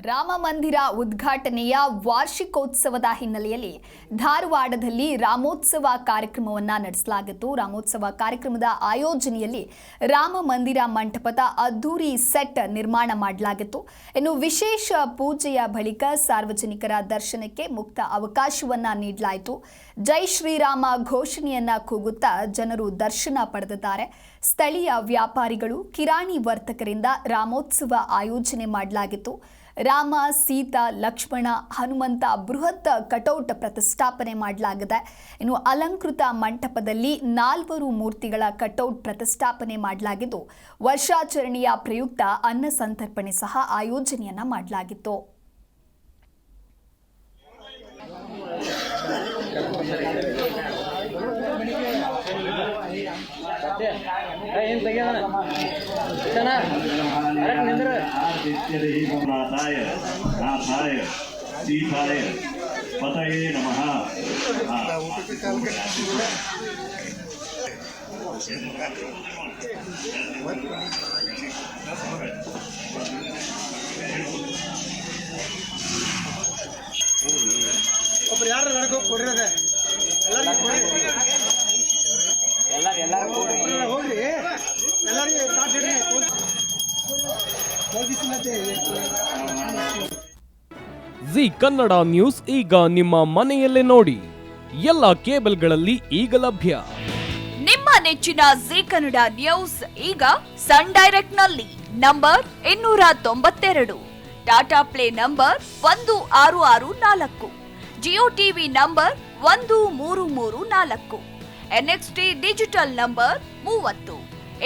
ರಾಮ ಮಂದಿರ ಉದ್ಘಾಟನೆಯ ವಾರ್ಷಿಕೋತ್ಸವದ ಹಿನ್ನೆಲೆಯಲ್ಲಿ ಧಾರವಾಡದಲ್ಲಿ ರಾಮೋತ್ಸವ ಕಾರ್ಯಕ್ರಮವನ್ನು ನಡೆಸಲಾಗಿತ್ತು. ರಾಮೋತ್ಸವ ಕಾರ್ಯಕ್ರಮದ ಆಯೋಜನೆಯಲ್ಲಿ ರಾಮ ಮಂದಿರ ಮಂಟಪದ ಅದ್ದೂರಿ ಸೆಟ್ ನಿರ್ಮಾಣ ಮಾಡಲಾಗಿತ್ತು. ಇನ್ನು ವಿಶೇಷ ಪೂಜೆಯ ಬಳಿಕ ಸಾರ್ವಜನಿಕರ ದರ್ಶನಕ್ಕೆ ಮುಕ್ತ ಅವಕಾಶವನ್ನ ನೀಡಲಾಯಿತು. ಜೈ ಶ್ರೀರಾಮ ಘೋಷಣೆಯನ್ನ ಕೂಗುತ್ತಾ ಜನರು ದರ್ಶನ ಪಡೆದಿದ್ದಾರೆ. ಸ್ಥಳೀಯ ವ್ಯಾಪಾರಿಗಳು, ಕಿರಾಣಿ ವರ್ತಕರಿಂದ ರಾಮೋತ್ಸವ ಆಯೋಜನೆ ಮಾಡಲಾಗಿತ್ತು. ರಾಮ, ಸೀತಾ, ಲಕ್ಷ್ಮಣ, ಹನುಮಂತ ಬೃಹತ್ ಕಟೌಟ್ ಪ್ರತಿಷ್ಠಾಪನೆ ಮಾಡಲಾಗಿದೆ. ಇನ್ನು ಅಲಂಕೃತ ಮಂಟಪದಲ್ಲಿ 4 ಮೂರ್ತಿಗಳ ಕಟೌಟ್ ಪ್ರತಿಷ್ಠಾಪನೆ ಮಾಡಲಾಗಿದ್ದು, ವರ್ಷಾಚರಣೆಯ ಪ್ರಯುಕ್ತ ಅನ್ನ ಸಂತರ್ಪಣೆ ಸಹ ಆಯೋಜನೆಯನ್ನ ಮಾಡಲಾಗಿತ್ತು. सीताय पतये नमः। ಒಬ್ಬರು ಯಾರು ನಡ್ಕೊ ಕೊಡಿರೋದೆ ಹೋಗ್ರಿ ಎಲ್ಲರಿಗೆ ಜಿ ಕನ್ನಡ ನ್ಯೂಸ್ ಈಗ ನಿಮ್ಮ ಮನೆಯಲ್ಲೇ ನೋಡಿ. ಎಲ್ಲ ಕೇಬಲ್ಗಳಲ್ಲಿ ಈಗ ಲಭ್ಯ. ನಿಮ್ಮ ನೆಚ್ಚಿನ ಜಿ ಕನ್ನಡ ನ್ಯೂಸ್ ಈಗ ಸನ್ ಡೈರೆಕ್ಟ್ ನಲ್ಲಿ number 292, Tata play number 1664, Jio TV number 1334, NXT digital number 30,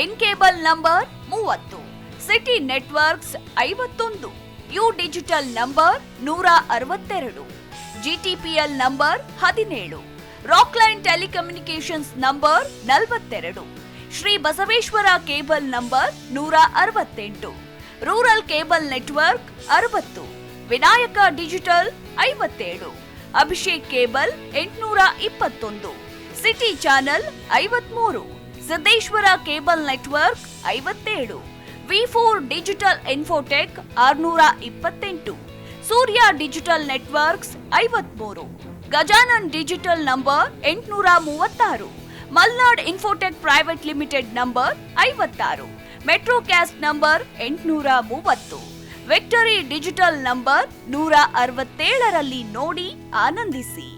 in cable number 30, city networks 51, U digital number 162, GTPL number 17, Rockline telecommunications number 42, Shri Basaveshwara cable number 168, rural cable network 60, Vinayaka digital 57, Abhishek cable 821, city channel 53, Siddeshwara cable network 57, V4 digital Infotech 628, Surya digital networks 53, Gajanan digital number 836, Malnad infotech private limited number 56, Metrocast number 830, victory digital number 167ರಲ್ಲಿ ನೋಡಿ ಆನಂದಿಸಿ.